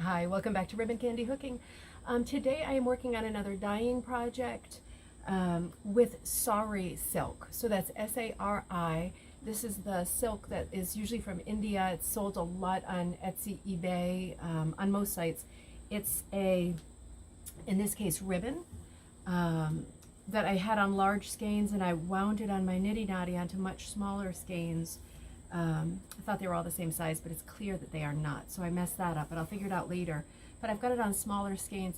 Hi, welcome back to Ribbon Candy Hooking. Today I am working on another dyeing project with Sari silk. So that's S-A-R-I. This is the silk that is usually from India. It's sold a lot on Etsy, eBay, on most sites. It's a, in this case, ribbon that I had on large skeins, and I wound it on my nitty knotty onto much smaller skeins. I thought they were all the same size, but it's clear that they are not. So I messed that up, but I'll figure it out later. But I've got it on smaller skeins.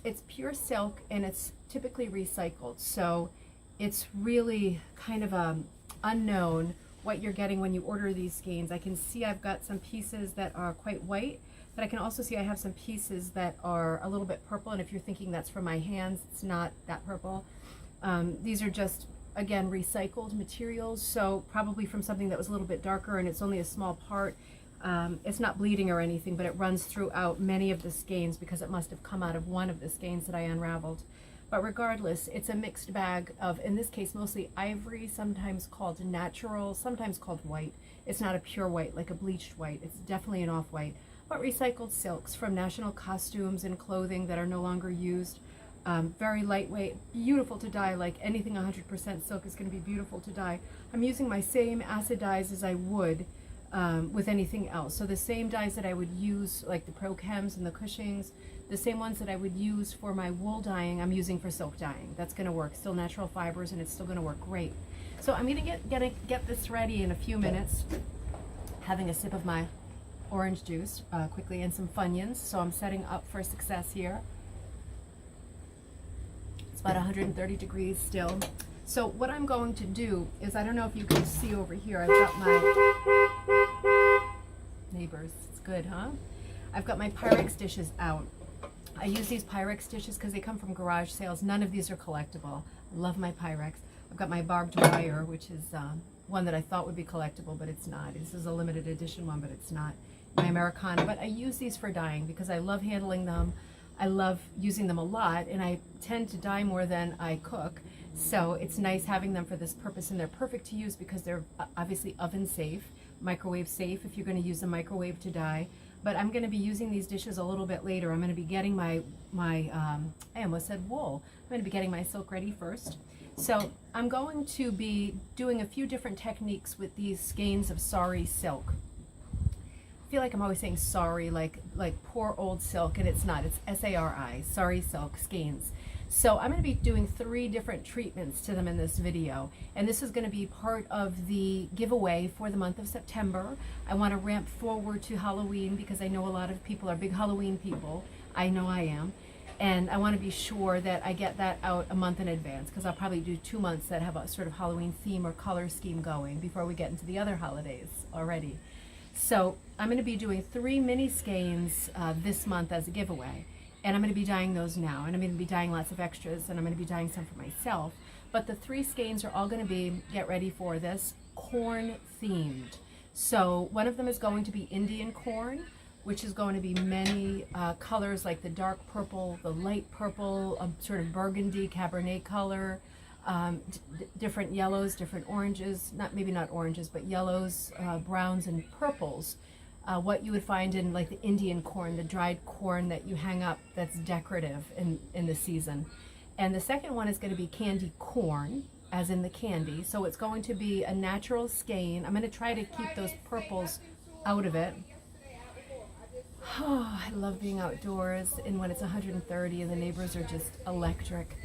It's pure silk, and it's typically recycled. So it's really kind of unknown what you're getting when you order these skeins. I can see I've got some pieces that are quite white, but I can also see I have some pieces that are a little bit purple. And if you're thinking that's from my hands, it's not that purple. These are just, again, recycled materials, so probably from something that was a little bit darker, and it's only a small part. It's not bleeding or anything, but it runs throughout many of the skeins because it must have come out of one of the skeins that I unraveled. But regardless, it's a mixed bag of, in this case, mostly ivory, sometimes called natural, sometimes called white. It's not a pure white, like a bleached white. It's definitely an off-white. But recycled silks from national costumes and clothing that are no longer used. Very lightweight, beautiful to dye. Like anything 100% silk is going to be beautiful to dye. I'm using my same acid dyes as I would with anything else. So the same dyes that I would use, like the Pro Chems and the Cushings, the same ones that I would use for my wool dyeing, I'm using for silk dyeing. That's going to work. Still natural fibers, and it's still going to work great. So I'm going to get this ready in a few minutes, having a sip of my orange juice quickly and some Funyuns. So I'm setting up for success here. About 130 degrees still. So what I'm going to do is, I don't know if you can see over here, I've got my neighbors. It's good, huh? I've got my Pyrex dishes out. I use these Pyrex dishes because they come from garage sales. None of these are collectible. I love my Pyrex. I've got my barbed wire, which is one that I thought would be collectible, but it's not. This is a limited edition one, but it's not. My Americana. But I use these for dyeing because I love handling them. I love using them a lot, and I tend to dye more than I cook, so it's nice having them for this purpose, and they're perfect to use because they're obviously oven safe, microwave safe if you're going to use a microwave to dye. But I'm going to be using these dishes a little bit later. I'm going to be getting my I almost said wool. I'm going to be getting my silk ready first. So I'm going to be doing a few different techniques with these skeins of Sari silk. I feel like I'm always saying sorry, like poor old silk, and it's not. It's S-A-R-I, Sari silk skeins. So I'm going to be doing 3 different treatments to them in this video, and this is going to be part of the giveaway for the month of September. I want to ramp forward to Halloween because I know a lot of people are big Halloween people. I know I am, and I want to be sure that I get that out a month in advance because I'll probably do 2 months that have a sort of Halloween theme or color scheme going before we get into the other holidays already. So I'm going to be doing 3 mini skeins this month as a giveaway, and I'm going to be dyeing those now, and I'm going to be dyeing lots of extras, and I'm going to be dyeing some for myself. But the 3 skeins are all going to be, get ready for this, corn themed. So one of them is going to be Indian corn, which is going to be many colors, like the dark purple, the light purple, a sort of burgundy Cabernet color, different yellows, different oranges, maybe not oranges, but yellows, browns, and purples. What you would find in like the Indian corn, the dried corn that you hang up that's decorative in the season. And the second one is going to be candy corn, as in the candy. So it's going to be a natural skein. I'm going to try to keep those purples out of it. Oh, I love being outdoors, and when it's 130 and the neighbors are just electric.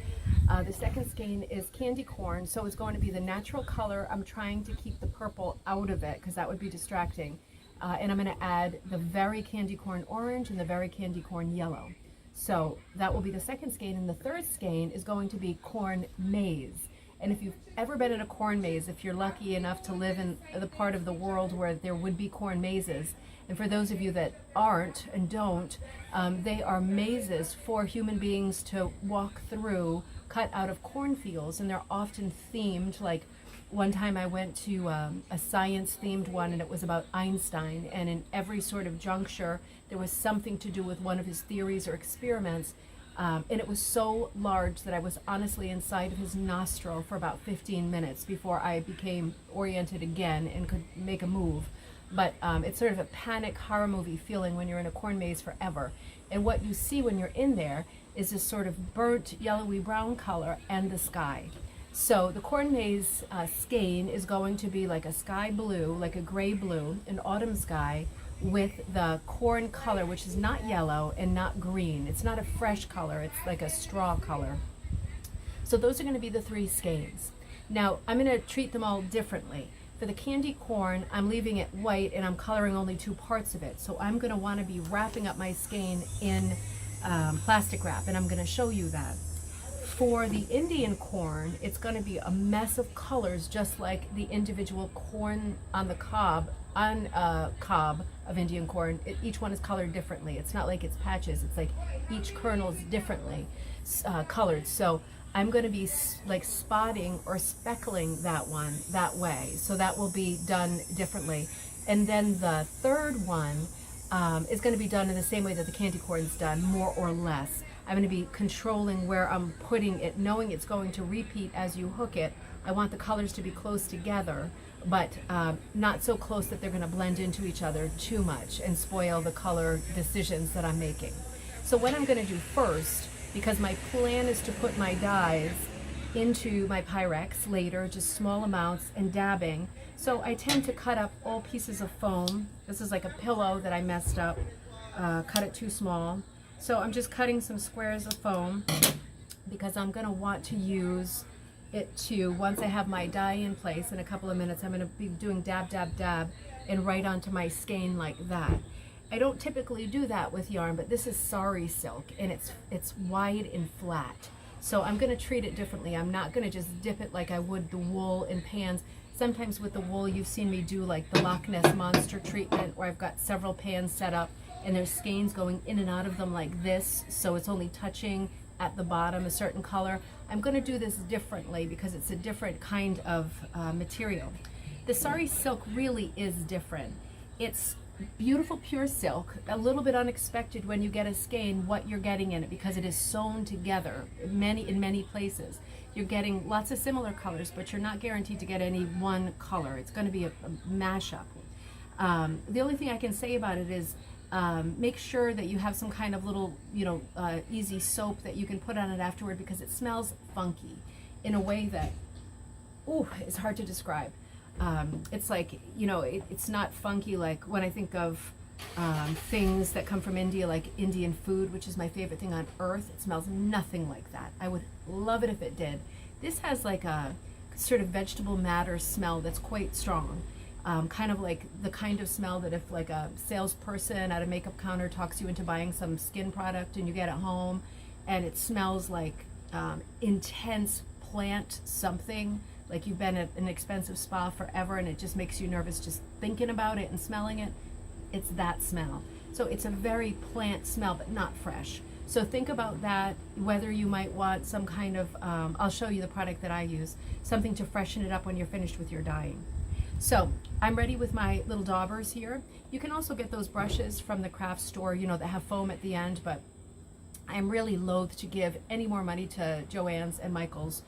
The second skein is candy corn, so it's going to be the natural color. I'm trying to keep the purple out of it because that would be distracting. And I'm going to add the very candy corn orange and the very candy corn yellow. So that will be the second skein, and the third skein is going to be corn maze. And if you've ever been in a corn maze, if you're lucky enough to live in the part of the world where there would be corn mazes, and for those of you that aren't and don't, they are mazes for human beings to walk through, cut out of cornfields, and they're often themed. Like one time I went to a science-themed one, and it was about Einstein, and in every sort of juncture, there was something to do with one of his theories or experiments. And it was so large that I was honestly inside of his nostril for about 15 minutes before I became oriented again and could make a move. but it's sort of a panic horror movie feeling when you're in a corn maze forever. And what you see when you're in there is this sort of burnt yellowy brown color and the sky. So the corn maze skein is going to be like a sky blue, like a gray blue, an autumn sky, with the corn color, which is not yellow and not green. It's not a fresh color, it's like a straw color. So those are going to be the 3 skeins. Now I'm going to treat them all differently. For the candy corn, I'm leaving it white and I'm coloring only 2 parts of it. So I'm going to want to be wrapping up my skein in plastic wrap, and I'm going to show you that. For the Indian corn, it's going to be a mess of colors, just like the individual corn on the cob, cob of Indian corn. Each one is colored differently. It's not like it's patches. It's like each kernel is differently colored. So I'm going to be like spotting or speckling that one that way. So that will be done differently. And then the third one is going to be done in the same way that the candy corn is done, more or less. I'm going to be controlling where I'm putting it, knowing it's going to repeat as you hook it. I want the colors to be close together, but not so close that they're going to blend into each other too much and spoil the color decisions that I'm making. So what I'm going to do first, because my plan is to put my dyes into my Pyrex later, just small amounts and dabbing. So I tend to cut up all pieces of foam. This is like a pillow that I messed up, cut it too small. So I'm just cutting some squares of foam because I'm going to want to use it to, once I have my dye in place in a couple of minutes, I'm going to be doing dab, dab, dab, and right onto my skein like that. I don't typically do that with yarn, but this is sari silk and it's wide and flat. So I'm going to treat it differently. I'm not going to just dip it like I would the wool in pans. Sometimes with the wool, you've seen me do like the Loch Ness Monster treatment, where I've got several pans set up and there's skeins going in and out of them like this, so it's only touching at the bottom a certain color. I'm going to do this differently because it's a different kind of material. The sari silk really is different. It's beautiful pure silk, a little bit unexpected when you get a skein what you're getting in it, because it is sewn together in many places. You're getting lots of similar colors, but you're not guaranteed to get any one color. It's going to be a mashup. The only thing I can say about it is make sure that you have some kind of little, easy soap that you can put on it afterward, because it smells funky in a way that, it's hard to describe. It's like, it's not funky like when I think of things that come from India, like Indian food, which is my favorite thing on earth. It smells nothing like that. I would love it if it did. This has like a sort of vegetable matter smell that's quite strong. Kind of like the kind of smell that if like a salesperson at a makeup counter talks you into buying some skin product and you get it home and it smells like intense plant something, like you've been at an expensive spa forever and it just makes you nervous just thinking about it and smelling it. It's that smell. So it's a very plant smell, but not fresh. So think about that, whether you might want some kind of, I'll show you the product that I use, something to freshen it up when you're finished with your dyeing. So I'm ready with my little daubers here. You can also get those brushes from the craft store, that have foam at the end, but I'm really loath to give any more money to Joann's and Michael's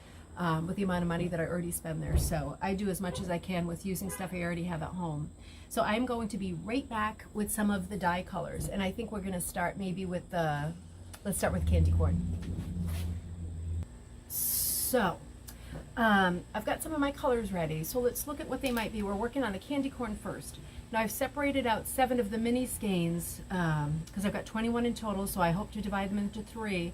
with the amount of money that I already spend there. So I do as much as I can with using stuff I already have at home. So I'm going to be right back with some of the dye colors, and I think we're going to start maybe with let's start with candy corn. So I've got some of my colors ready, so let's look at what they might be. We're working on the candy corn first. Now I've separated out 7 of the mini skeins because I've got 21 in total, so I hope to divide them into 3.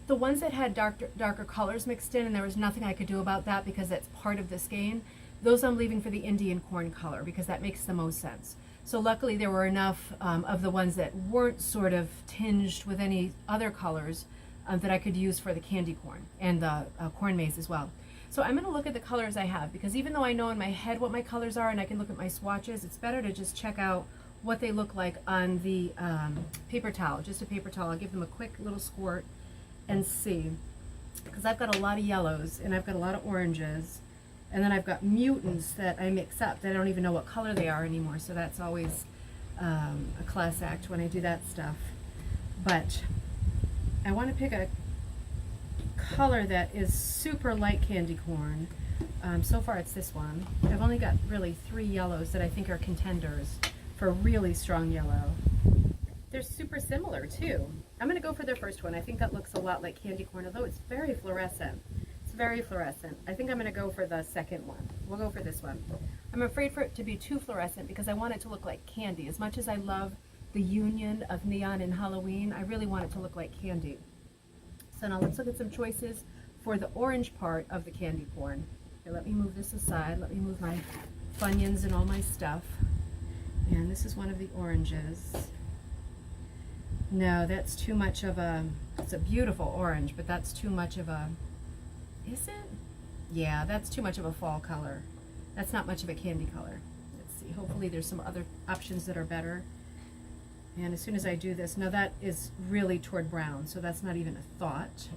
The ones that had darker colors mixed in, and there was nothing I could do about that because that's part of the skein, those I'm leaving for the Indian corn color because that makes the most sense. So luckily there were enough of the ones that weren't sort of tinged with any other colors that I could use for the candy corn and the corn maze as well. So I'm going to look at the colors I have, because even though I know in my head what my colors are and I can look at my swatches, it's better to just check out what they look like on the paper towel, just a paper towel. I'll give them a quick little squirt and see, because I've got a lot of yellows and I've got a lot of oranges, and then I've got mutants that I mix up that I don't even know what color they are anymore, so that's always a class act when I do that stuff. But I want to pick a color that is super light candy corn. So far it's this one. I've only got really 3 yellows that I think are contenders. for really strong yellow. They're super similar too. I'm going to go for their first one. I think that looks a lot like candy corn, although it's very fluorescent. It's very fluorescent. I think I'm going to go for the second one. We'll go for this one. I'm afraid for it to be too fluorescent because I want it to look like candy. As much as I love the union of neon and Halloween, I really want it to look like candy. So now let's look at some choices for the orange part of the candy corn. Okay, let me move this aside. Let me move my Funyuns and all my stuff. And this is one of the oranges. No, that's too much of a, it's a beautiful orange, but that's too much of a, is it? Yeah, that's too much of a fall color. That's not much of a candy color. Let's see, hopefully there's some other options that are better. And as soon as I do this, no, that is really toward brown, so that's not even a thought.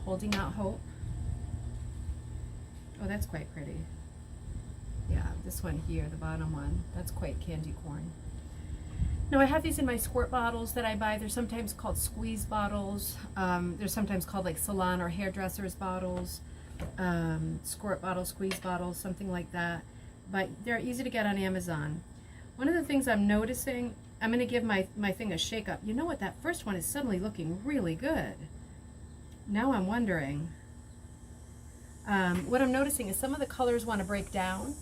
Holding out hope. Oh, that's quite pretty. Yeah, this one here, the bottom one, that's quite candy corn. Now I have these in my squirt bottles that I buy. They're sometimes called squeeze bottles. They're sometimes called like salon or hairdressers bottles, squirt bottles, squeeze bottles, something like that. But they're easy to get on Amazon. One of the things I'm noticing, I'm going to give my thing a shake up. You know what, that first one is suddenly looking really good. Now I'm wondering. What I'm noticing is some of the colors want to break down.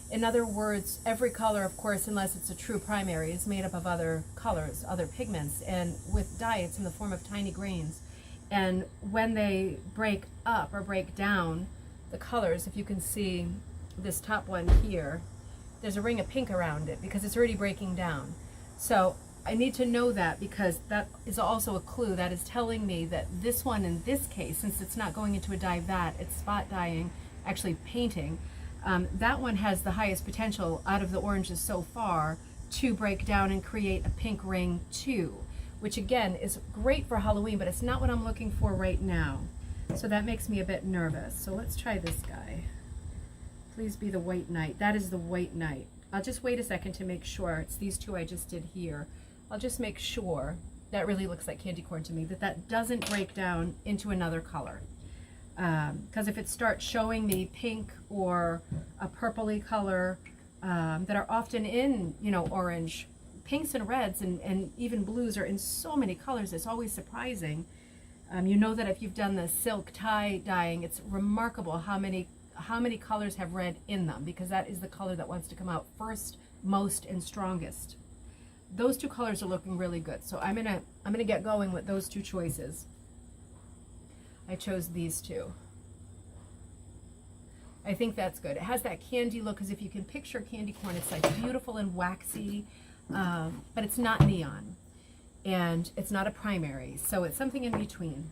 In other words, every color, of course, unless it's a true primary, is made up of other colors, other pigments. And with dye, it's in the form of tiny grains. And when they break up or break down the colors, if you can see this top one here, there's a ring of pink around it because it's already breaking down. So I need to know that because that is also a clue that is telling me that this one in this case, since it's not going into a dye vat, it's spot dyeing, actually painting, that one has the highest potential out of the oranges so far to break down and create a pink ring too, which again is great for Halloween, but it's not what I'm looking for right now. So that makes me a bit nervous. So let's try this guy. Please be the White Knight. That is the White Knight. I'll just wait a second to make sure. It's these two I just did here. I'll just make sure. That really looks like candy corn to me, that that doesn't break down into another color. Because if it starts showing me pink or a purpley color that are often in, you know, orange, pinks and reds and even blues are in so many colors, it's always surprising. You know that if you've done the silk tie dyeing, it's remarkable how many colors have red in them, because that is the color that wants to come out first, most, and strongest. Those two colors are looking really good, so I'm gonna get going with those two choices. I chose these two. I think that's good. It has that candy look, as if you can picture candy corn. It's like beautiful and waxy, but it's not neon, and it's not a primary, so it's something in between.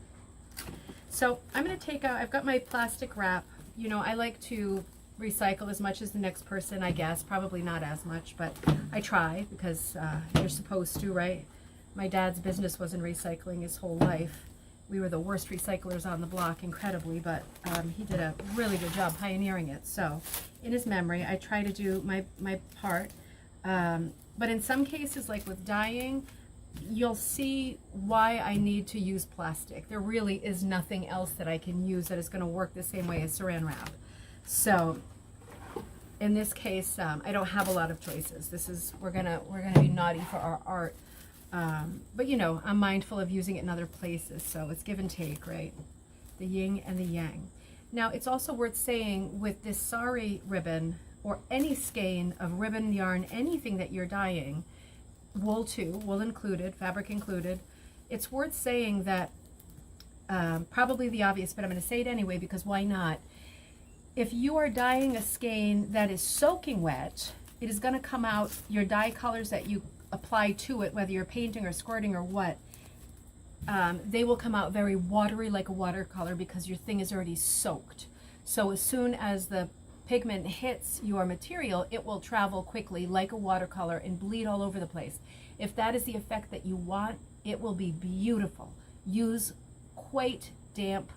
So I'm gonna take out, I've got my plastic wrap. You know, I like to recycle as much as the next person, I guess. Probably not as much, but I try because you're supposed to, right? My dad's business was in recycling his whole life. We were the worst recyclers on the block, incredibly, but he did a really good job pioneering it. So in his memory, I try to do my part. But in some cases, like with dyeing, you'll see why I need to use plastic. There really is nothing else that I can use that is going to work the same way as saran wrap. So in this case, I don't have a lot of choices. This is, we're gonna be naughty for our art. But you know, I'm mindful of using it in other places, so it's give and take, right? The yin and the yang. Now, it's also worth saying with this sari ribbon, or any skein of ribbon, yarn, anything that you're dyeing, wool too, wool included, fabric included, it's worth saying that, probably the obvious, but I'm going to say it anyway because why not? If you are dyeing a skein that is soaking wet, it is going to come out, your dye colors that you apply to it, whether you're painting or squirting or what, they will come out very watery, like a watercolor, because your thing is already soaked. So as soon as the pigment hits your material, it will travel quickly like a watercolor and bleed all over the place. If that is the effect that you want, it will be beautiful. Use quite damp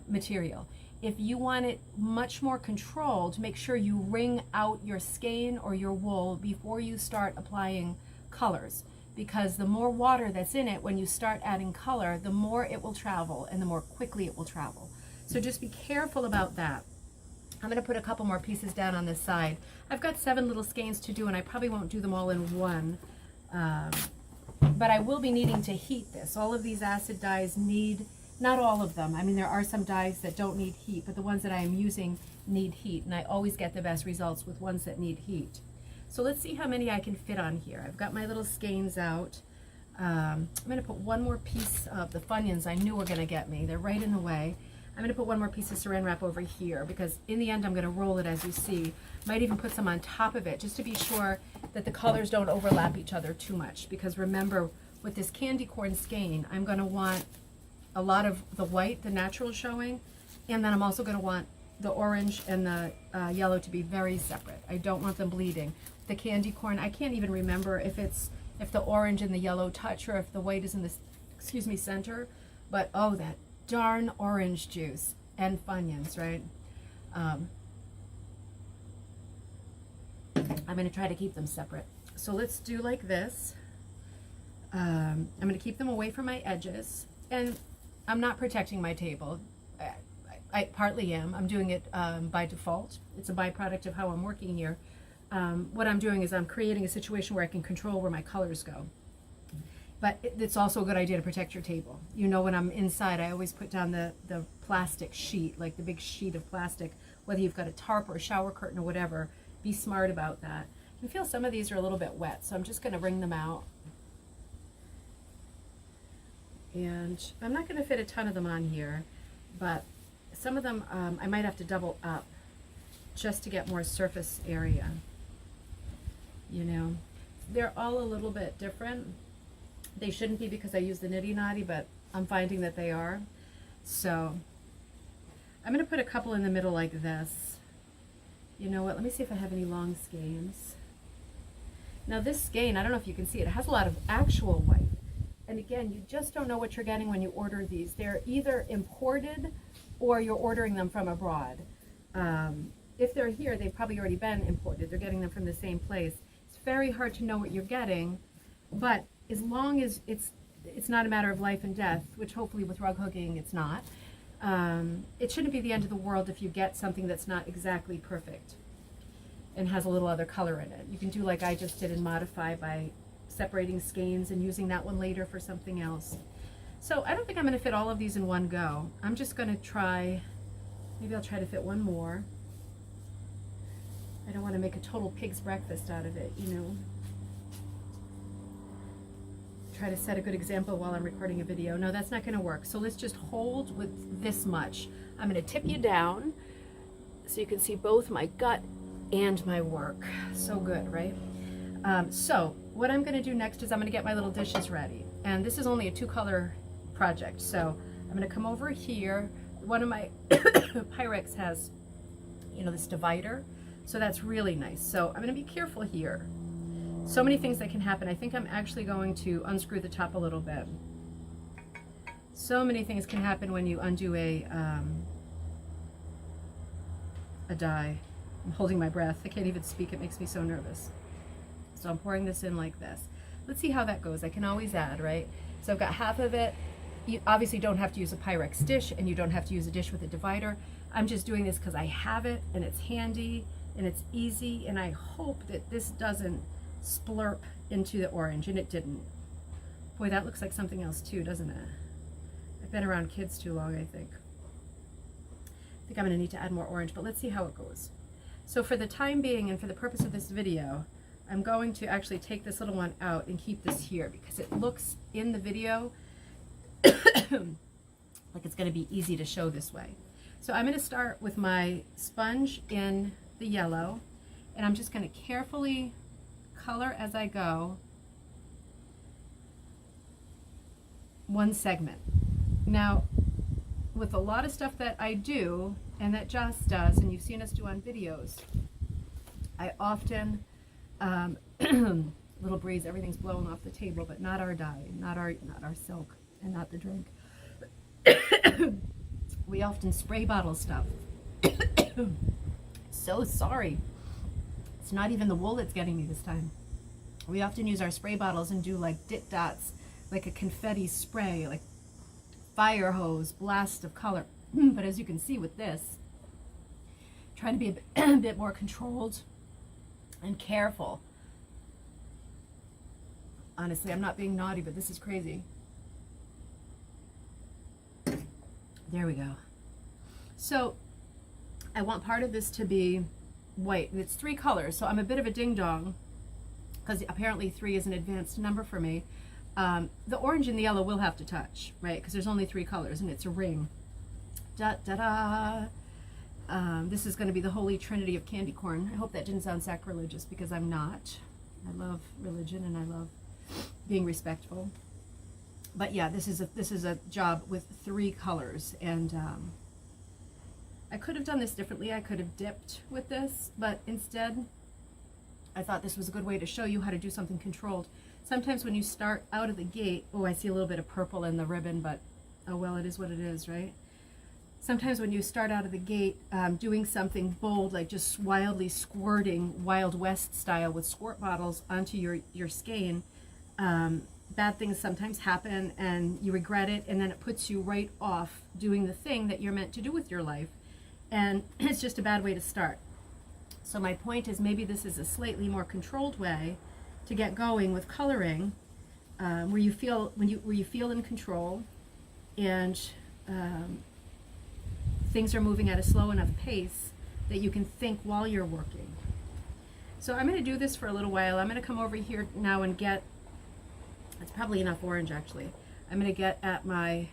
material. If you want it much more controlled, make sure you wring out your skein or your wool before you start applying colors, because the more water that's in it when you start adding color, the more it will travel and the more quickly it will travel. So just be careful about that. I'm going to put a couple more pieces down on this side. I've got 7 little skeins to do, and I probably won't do them all in one. But I will be needing to heat this. All of these acid dyes need, not all of them. I mean, there are some dyes that don't need heat, but the ones that I am using need heat, and I always get the best results with ones that need heat. So let's see how many I can fit on here. I've got my little skeins out. I'm going to put one more piece of the Funyuns I knew were going to get me. They're right in the way. I'm going to put one more piece of saran wrap over here because in the end I'm going to roll it as you see. Might even put some on top of it just to be sure that the colors don't overlap each other too much, because remember, with this candy corn skein, I'm going to want a lot of the white, the natural showing, and then I'm also going to want the orange and the yellow to be very separate. I don't want them bleeding. The candy corn, I can't even remember if the orange and the yellow touch or if the white is in the center, but oh, that darn orange juice and Funyuns, right? I'm going to try to keep them separate. So let's do like this. I'm going to keep them away from my edges, and I'm not protecting my table. I partly am. I'm doing it by default. It's a byproduct of how I'm working here. What I'm doing is I'm creating a situation where I can control where my colors go. But it's also a good idea to protect your table. You know, when I'm inside, I always put down the plastic sheet, like the big sheet of plastic, whether you've got a tarp or a shower curtain or whatever. Be smart about that. You can feel some of these are a little bit wet, so I'm just going to wring them out. And I'm not going to fit a ton of them on here, but some of them I might have to double up just to get more surface area. You know, they're all a little bit different. They shouldn't be because I use the Nitty Knotty, but I'm finding that they are. So I'm going to put a couple in the middle like this. You know what? Let me see if I have any long skeins. Now this skein, I don't know if you can see it, it has a lot of actual white. And again, you just don't know what you're getting when you order these. They're either imported or you're ordering them from abroad. If they're here, they've probably already been imported. They're getting them from the same place. It's very hard to know what you're getting, but as long as it's not a matter of life and death, which hopefully with rug hooking it's not, it shouldn't be the end of the world if you get something that's not exactly perfect and has a little other color in it. You can do like I just did and modify by separating skeins and using that one later for something else. So I don't think I'm going to fit all of these in one go. I'm just going to try, maybe I'll try to fit one more. I don't want to make a total pig's breakfast out of it, you know. Try to set a good example while I'm recording a video. No, that's not going to work. So let's just hold with this much. I'm going to tip you down so you can see both my gut and my work. So good, right? So what I'm going to do next is I'm going to get my little dishes ready. And this is only a 2-color project. So I'm going to come over here. One of my Pyrex has, you know, this divider. So that's really nice. So I'm going to be careful here. So many things that can happen. I think I'm actually going to unscrew the top a little bit. So many things can happen when you undo a dye. I'm holding my breath. I can't even speak. It makes me so nervous. So I'm pouring this in like this. Let's see how that goes. I can always add, right? So I've got half of it. You obviously don't have to use a Pyrex dish, and you don't have to use a dish with a divider. I'm just doing this because I have it, and it's handy, and it's easy, and I hope that this doesn't splurp into the orange, and it didn't. Boy, that looks like something else too, doesn't it? I've been around kids too long, I think. I think I'm going to need to add more orange, but let's see how it goes. So for the time being and for the purpose of this video, I'm going to actually take this little one out and keep this here because it looks in the video like it's going to be easy to show this way. So I'm going to start with my sponge in the yellow, and I'm just going to carefully color as I go one segment. Now, with a lot of stuff that I do and that Joss does, and you've seen us do on videos, I often little breeze, everything's blowing off the table, but not our dye, not our silk, and not the drink. We often spray bottle stuff. So sorry. It's not even the wool that's getting me this time. We often use our spray bottles and do like dit dots, like a confetti spray, like fire hose, blast of color. But as you can see with this, trying to be a bit more controlled and careful. Honestly, I'm not being naughty, but this is crazy. There we go. So I want part of this to be white, and it's 3 colors, so I'm a bit of a ding-dong because apparently 3 is an advanced number for me. The orange and the yellow will have to touch, right? Because there's only 3 colors and it's a ring. Da da da. This is going to be the holy trinity of candy corn. I hope that didn't sound sacrilegious, because I'm not. I love religion and I love being respectful. But yeah, this is a job with 3 colors, and I could have done this differently. I could have dipped with this, but instead I thought this was a good way to show you how to do something controlled. Sometimes when you start out of the gate, oh, I see a little bit of purple in the ribbon, but oh well, it is what it is, right? Sometimes when you start out of the gate doing something bold, like just wildly squirting Wild West style with squirt bottles onto your skein, bad things sometimes happen and you regret it, and then it puts you right off doing the thing that you're meant to do with your life, and it's just a bad way to start. So my point is, maybe this is a slightly more controlled way to get going with coloring, where you feel in control, and things are moving at a slow enough pace that you can think while you're working. So I'm going to do this for a little while. I'm going to come over here now and get, it's probably enough orange actually. I'm going to get at my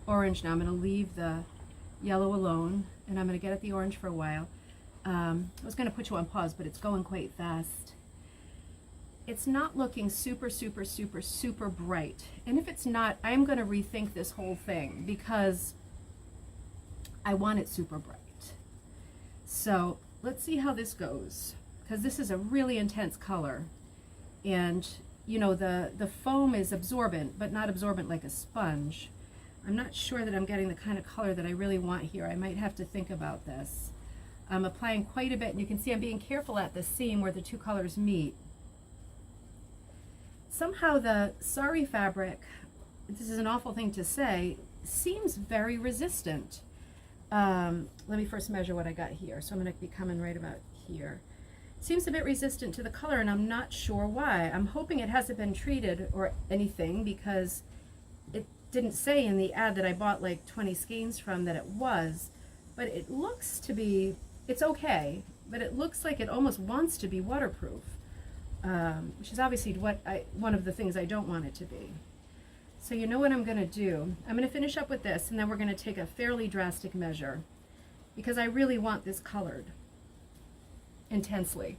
orange now. I'm going to leave the yellow alone, and I'm going to get at the orange for a while. I was going to put you on pause, but it's going quite fast. It's not looking super, super, super, super bright. And if it's not, I'm going to rethink this whole thing, because I want it super bright. So let's see how this goes, because this is a really intense color. And you know, the foam is absorbent, but not absorbent like a sponge. I'm not sure that I'm getting the kind of color that I really want here. I might have to think about this. I'm applying quite a bit, and you can see I'm being careful at the seam where the 2 colors meet. Somehow the sari fabric, this is an awful thing to say, seems very resistant. Let me first measure what I got here. So I'm going to be coming right about here. Seems a bit resistant to the color, and I'm not sure why. I'm hoping it hasn't been treated or anything, because it didn't say in the ad that I bought like 20 skeins from that it was, but it looks to be, it's okay, but it looks like it almost wants to be waterproof, which is obviously one of the things I don't want it to be. So you know what I'm going to do? I'm going to finish up with this, and then we're going to take a fairly drastic measure, because I really want this colored intensely.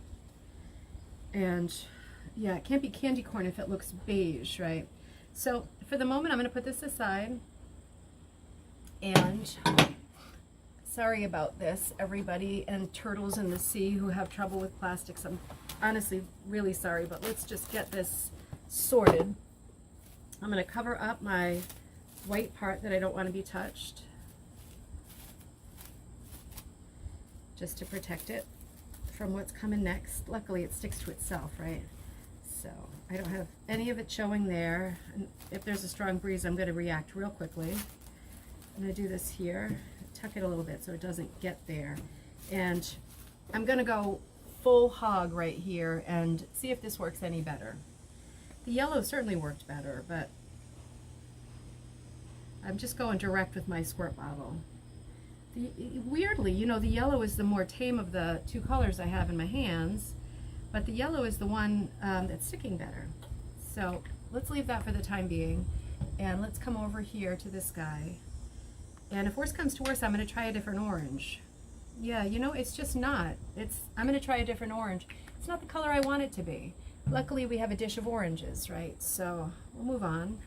And yeah, it can't be candy corn if it looks beige, right? So for the moment, I'm going to put this aside, and sorry about this, everybody, and turtles in the sea who have trouble with plastics. I'm honestly really sorry, but let's just get this sorted. I'm going to cover up my white part that I don't want to be touched, just to protect it from what's coming next. Luckily it sticks to itself, right? So I don't have any of it showing there, and if there's a strong breeze I'm going to react real quickly. I'm going to do this here, tuck it a little bit so it doesn't get there, and I'm going to go full hog right here and see if this works any better. The yellow certainly worked better, but I'm just going direct with my squirt bottle. Weirdly, you know, the yellow is the more tame of the 2 colors I have in my hands, but the yellow is the one that's sticking better. So let's leave that for the time being, and let's come over here to this guy. And if worse comes to worse, I'm going to try a different orange. Yeah, you know, it's just not. I'm going to try a different orange. It's not the color I want it to be. Luckily, we have a dish of oranges, right? So we'll move on.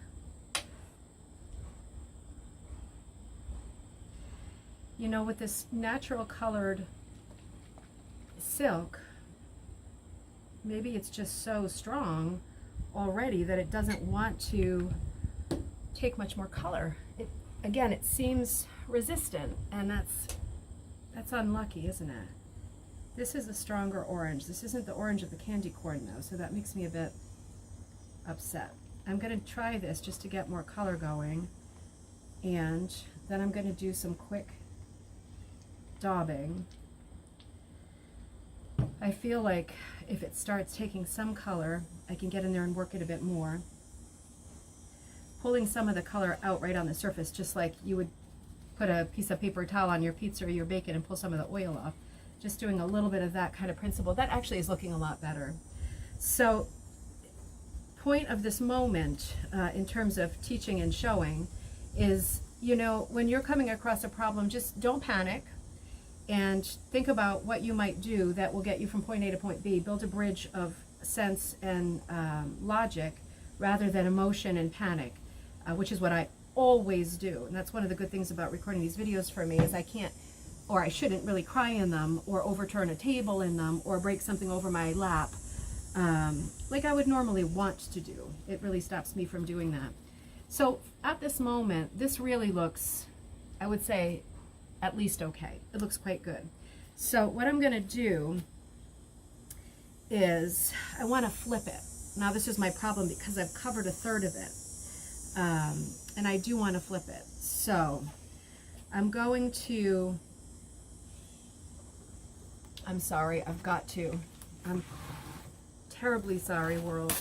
You know, with this natural colored silk, maybe it's just so strong already that it doesn't want to take much more color. Again, it seems resistant, and that's unlucky, isn't it? This is a stronger orange. This isn't the orange of the candy corn though, so that makes me a bit upset. I'm going to try this just to get more color going, and then I'm going to do some quick daubing I feel like if it starts taking some color, I can get in there and work it a bit more. Pulling some of the color out right on the surface, just like you would put a piece of paper towel on your pizza or your bacon and pull some of the oil off. Just doing a little bit of that kind of principle. That actually is looking a lot better. So, point of this moment in terms of teaching and showing is, you know, when you're coming across a problem, just don't panic and think about what you might do that will get you from point A to point B. Build a bridge of sense and logic rather than emotion and panic, which is what I always do. And that's one of the good things about recording these videos for me is I can't, or I shouldn't really cry in them or overturn a table in them or break something over my lap like I would normally want to do. It really stops me from doing that. So at this moment, this really looks, I would say, at least okay. It looks quite good. So what I'm going to do is I want to flip it. Now this is my problem because I've covered a third of it. And I do want to flip it. So I'm going to, I'm sorry, I've got to. I'm terribly sorry, world.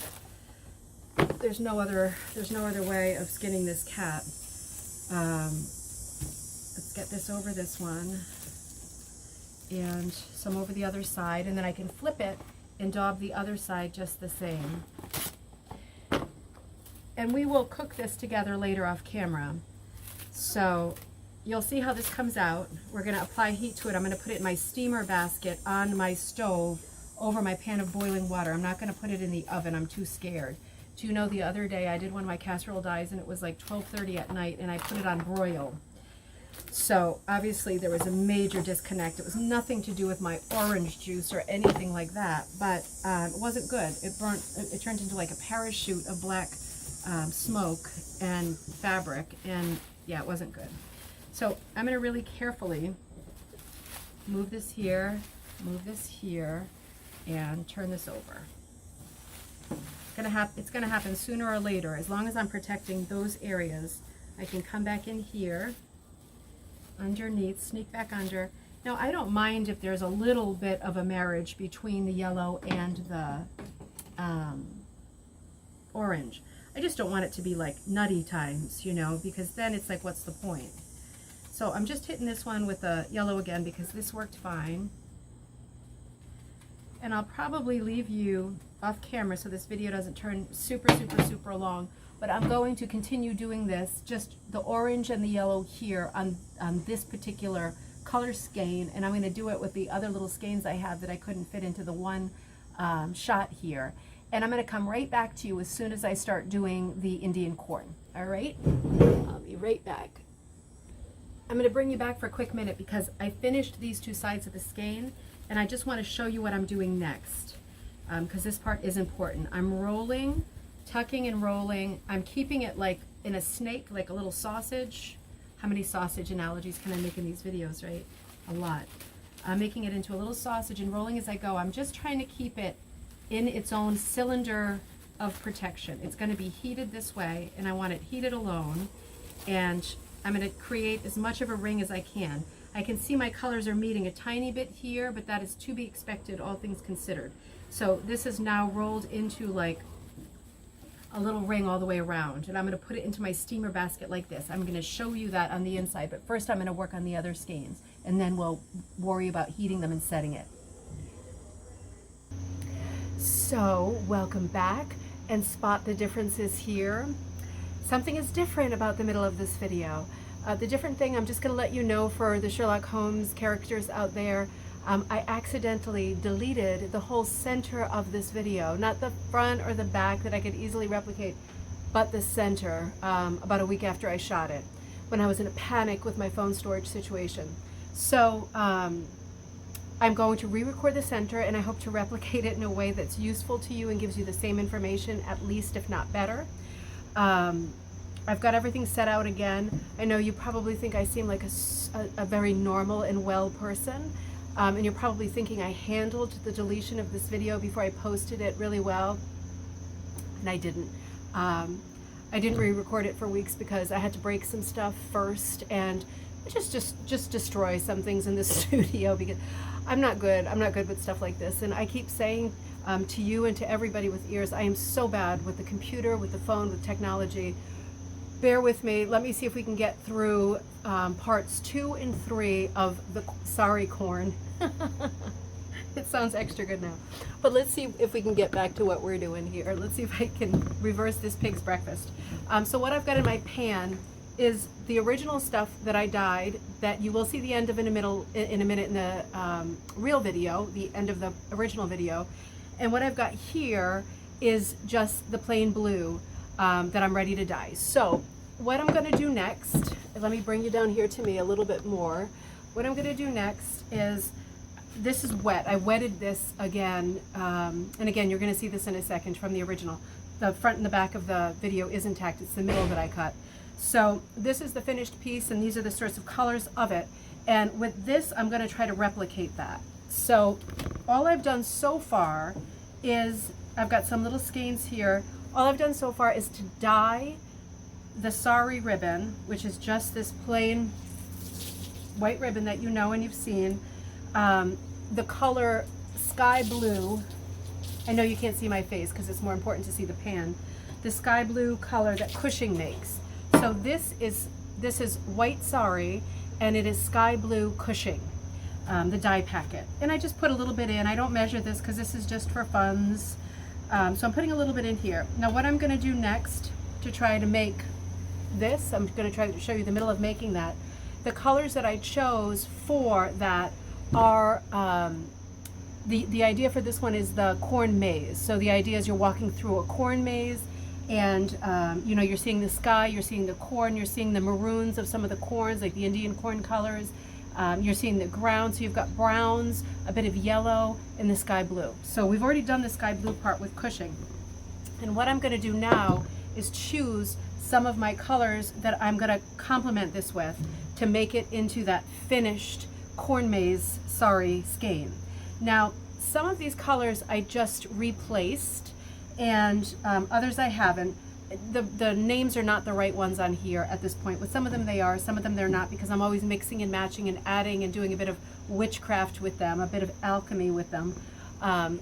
There's no other way of skinning this cat. Let's get this over this one and some over the other side, and then I can flip it and daub the other side just the same. And we will cook this together later off camera. So you'll see how this comes out. We're going to apply heat to it. I'm going to put it in my steamer basket on my stove over my pan of boiling water. I'm not going to put it in the oven. I'm too scared. Do you know the other day I did one of my casserole dyes and it was like 12:30 at night and I put it on broil. So obviously there was a major disconnect. It was nothing to do with my orange juice or anything like that, but it wasn't good. It burnt, it turned into like a parachute of black smoke and fabric, and yeah, it wasn't good. So I'm going to really carefully move this here, and turn this over. It's going to happen sooner or later. As long as I'm protecting those areas, I can come back in here underneath, sneak back under. Now I don't mind if there's a little bit of a marriage between the yellow and the orange. I just don't want it to be like nutty times, you know, because then it's like, what's the point? So I'm just hitting this one with the yellow again because this worked fine. And I'll probably leave you off camera so this video doesn't turn super long, but I'm going to continue doing this, just the orange and the yellow here on this particular color skein, and I'm going to do it with the other little skeins I have that I couldn't fit into the one shot here. And I'm going to come right back to you as soon as I start doing the Indian corn. All right? I'll be right back. I'm going to bring you back for a quick minute because I finished these two sides of the skein, and I just want to show you what I'm doing next because this part is important. I'm rolling, tucking and rolling. I'm keeping it like in a snake, like a little sausage. How many sausage analogies can I make in these videos, right? A lot. I'm making it into a little sausage and rolling as I go. I'm just trying to keep it in its own cylinder of protection. It's going to be heated this way, and I want it heated alone, and I'm going to create as much of a ring as I can. I can see my colors are meeting a tiny bit here, but that is to be expected, all things considered. So this is now rolled into like a little ring all the way around, and I'm going to put it into my steamer basket like this. I'm going to show you that on the inside, but first I'm going to work on the other skeins, and then we'll worry about heating them and setting it. So welcome back, and spot the differences here. Something is different about the middle of this video. The different thing, I'm just going to let you know for the Sherlock Holmes characters out there, I accidentally deleted the whole center of this video, not the front or the back that I could easily replicate, but the center about a week after I shot it, when I was in a panic with my phone storage situation. So I'm going to re-record the center, and I hope to replicate it in a way that's useful to you and gives you the same information, at least if not better. I've got everything set out again. I know you probably think I seem like a very normal and well person, and you're probably thinking I handled the deletion of this video before I posted it really well, and I didn't. I didn't re-record it for weeks because I had to break some stuff first, and just destroy some things in the studio, because I'm not good with stuff like this. And I keep saying to you and to everybody with ears, I am so bad with the computer, with the phone, with technology. Bear with me. Let me see if we can get through parts 2 and 3 of the Sari corn. It sounds extra good now. But let's see if we can get back to what we're doing here. Let's see if I can reverse this pig's breakfast. So what I've got in my pan is the original stuff that I dyed, that you will see the end of in a minute in the real video, the end of the original video. And what I've got here is just the plain blue that I'm ready to dye. So what I'm gonna do next, let me bring you down here to me a little bit more. What I'm gonna do next is, this is wet. I wetted this again, and again, you're gonna see this in a second from the original. The front and the back of the video is intact. It's the middle that I cut. So this is the finished piece, and these are the sorts of colors of it. And with this, I'm gonna try to replicate that. So all I've done so far is, I've got some little skeins here. All I've done so far is to dye the sari ribbon, which is just this plain white ribbon that you know and you've seen. The color sky blue, I know you can't see my face because it's more important to see the pan, the sky blue color that Cushing makes. So this is white sari, and it is sky blue Cushing, the dye packet. And I just put a little bit in. I don't measure this because this is just for funds. So I'm putting a little bit in here. Now what I'm going to do next to try to make this, I'm going to try to show you the middle of making that. The colors that I chose for that are, the idea for this one is the corn maze. So the idea is you're walking through a corn maze, and you know, you're seeing the sky, you're seeing the corn, you're seeing the maroons of some of the corns, like the Indian corn colors. You're seeing the ground, so you've got browns, a bit of yellow, and the sky blue. So we've already done the sky blue part with Cushing. And what I'm going to do now is choose some of my colors that I'm going to complement this with to make it into that finished corn maze sari skein. Now, some of these colors I just replaced, and others I haven't. The names are not the right ones on here at this point. With some of them they are, some of them they're not, because I'm always mixing and matching and adding and doing a bit of witchcraft with them, a bit of alchemy with them.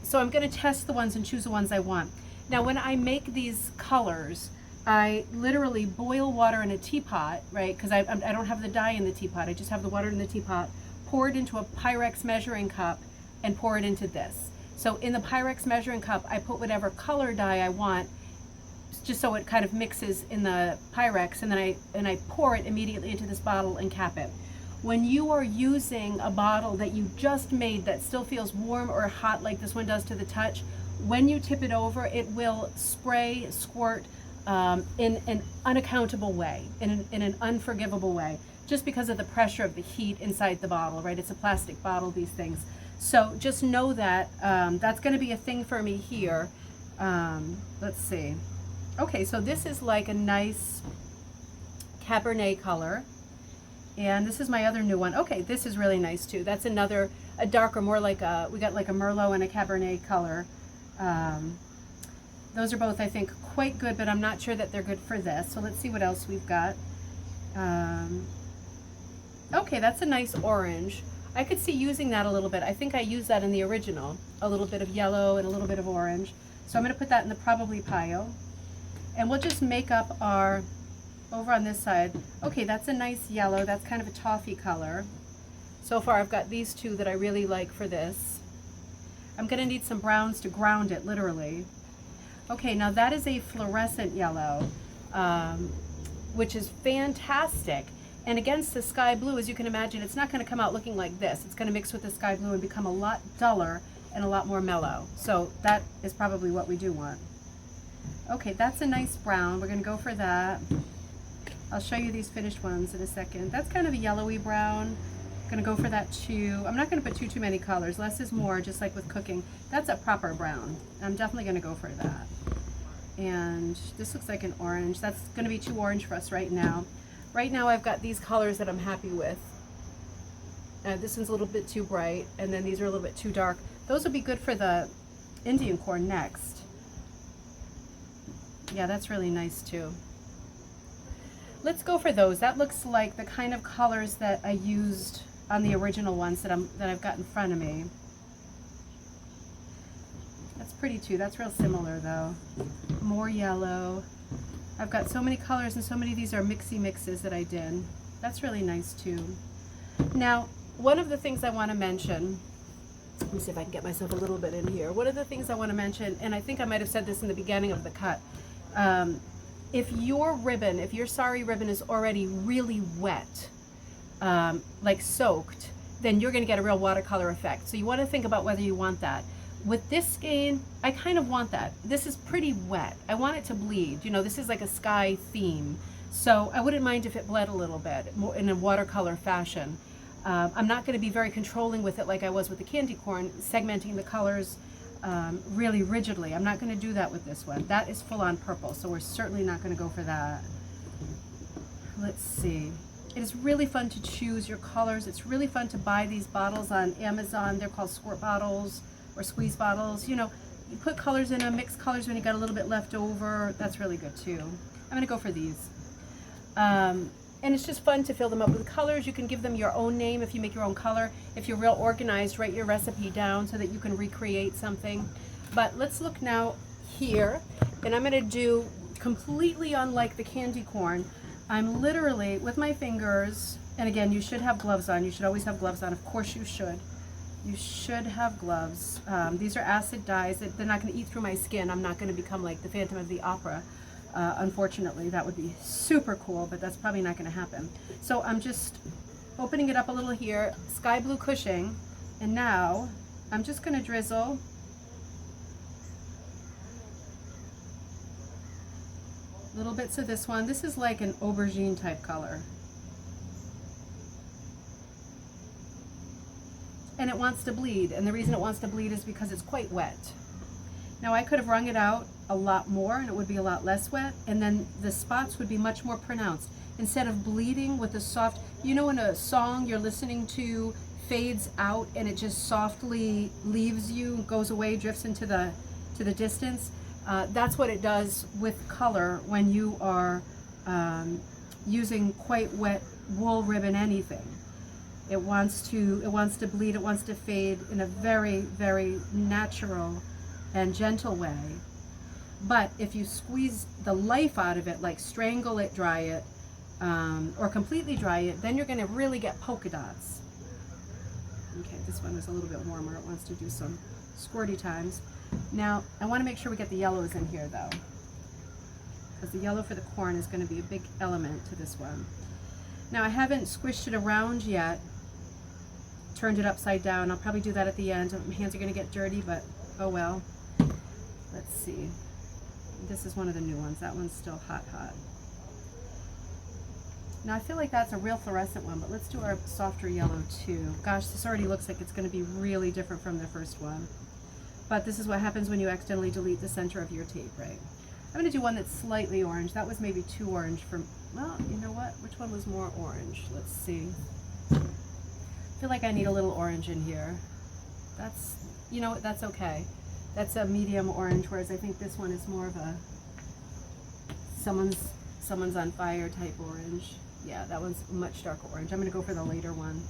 So I'm going to test the ones and choose the ones I want. Now when I make these colors, I literally boil water in a teapot, right? Because I don't have the dye in the teapot, I just have the water in the teapot, pour it into a Pyrex measuring cup, and pour it into this. So in the Pyrex measuring cup, I put whatever color dye I want, just so it kind of mixes in the Pyrex, and then I pour it immediately into this bottle and cap it. When you are using a bottle that you just made that still feels warm or hot like this one does to the touch, when you tip it over, it will spray, squirt in an unaccountable way, in an unforgivable way, just because of the pressure of the heat inside the bottle, right? It's a plastic bottle, these things. So just know that that's going to be a thing for me here. Let's see. Okay, so this is like a nice Cabernet color. And this is my other new one. Okay, this is really nice too. That's another, a darker, more like a, we got like a Merlot and a Cabernet color. Those are both, I think, quite good, but I'm not sure that they're good for this. So let's see what else we've got. Okay, that's a nice orange. I could see using that a little bit. I think I used that in the original. A little bit of yellow and a little bit of orange. So I'm going to put that in the probably pile. And we'll just make up our, over on this side. Okay, that's a nice yellow. That's kind of a toffee color. So far I've got these two that I really like for this. I'm going to need some browns to ground it, literally. Okay, now that is a fluorescent yellow, which is fantastic. And against the sky blue, as you can imagine, it's not going to come out looking like this. It's going to mix with the sky blue and become a lot duller and a lot more mellow. So that is probably what we do want. Okay, that's a nice brown. We're going to go for that. I'll show you these finished ones in a second. That's kind of a yellowy brown. I'm going to go for that too. I'm not going to put too many colors. Less is more, just like with cooking. That's a proper brown. I'm definitely going to go for that. And this looks like an orange. That's going to be too orange for us right now. Right now I've got these colors that I'm happy with. This one's a little bit too bright, and then these are a little bit too dark. Those would be good for the Indian corn next. Yeah, that's really nice too. Let's go for those. That looks like the kind of colors that I used on the original ones that I've got in front of me. That's pretty too. That's real similar though. More yellow. I've got so many colors, and so many of these are mixy mixes that I did. That's really nice too. Now, one of the things I want to mention, let me see if I can get myself a little bit in here. One of the things I want to mention, and I think I might have said this in the beginning of the cut, if your sari ribbon is already really wet, like soaked, then you're going to get a real watercolor effect. So you want to think about whether you want that. With this skein, I kind of want that. This is pretty wet. I want it to bleed. You know, this is like a sky theme. So I wouldn't mind if it bled a little bit more in a watercolor fashion. I'm not going to be very controlling with it like I was with the candy corn, segmenting the colors really rigidly. I'm not going to do that with this one. That is full on purple, so we're certainly not going to go for that. Let's see. It is really fun to choose your colors. It's really fun to buy these bottles on Amazon. They're called squirt bottles or squeeze bottles. You know, you put colors in them, mix colors when you got a little bit left over. That's really good too. I'm going to go for these. And it's just fun to fill them up with colors. You can give them your own name if you make your own color. If you're real organized, write your recipe down so that you can recreate something. But let's look now here, and I'm going to do completely unlike the candy corn. I'm literally with my fingers, and again, you should have gloves on. You should always have gloves on. Of course you should. You should have gloves. These are acid dyes. They're not going to eat through my skin. I'm not going to become like the Phantom of the Opera. Unfortunately, that would be super cool, but that's probably not going to happen. So I'm just opening it up a little here, sky blue cushing, and now I'm just going to drizzle little bits of this one. This is like an aubergine type color. And it wants to bleed, and the reason it wants to bleed is because it's quite wet. Now I could have wrung it out a lot more and it would be a lot less wet, and then the spots would be much more pronounced. Instead of bleeding with a soft, you know, when a song you're listening to fades out and it just softly leaves you, goes away, drifts into the distance, that's what it does with color when you are using quite wet wool ribbon anything. It wants to bleed, it wants to fade in a very, very natural and gentle way. But if you squeeze the life out of it, like strangle it, dry it, or completely dry it, then you're going to really get polka dots. Okay, this one is a little bit warmer. It wants to do some squirty times. Now, I want to make sure we get the yellows in here though, because the yellow for the corn is going to be a big element to this one. Now, I haven't squished it around yet, turned it upside down. I'll probably do that at the end. My hands are going to get dirty, but oh well. Let's see. This is one of the new ones. That one's still hot. Now I feel like that's a real fluorescent one, but let's do our softer yellow too. Gosh, this already looks like it's going to be really different from the first one. But this is what happens when you accidentally delete the center of your tape, right? I'm going to do one that's slightly orange. That was maybe too orange for, well, you know what? Which one was more orange? Let's see. I feel like I need a little orange in here. That's, you know what, that's okay. That's a medium orange, whereas I think this one is more of a someone's on fire type orange. Yeah, that one's much darker orange. I'm going to go for the later one.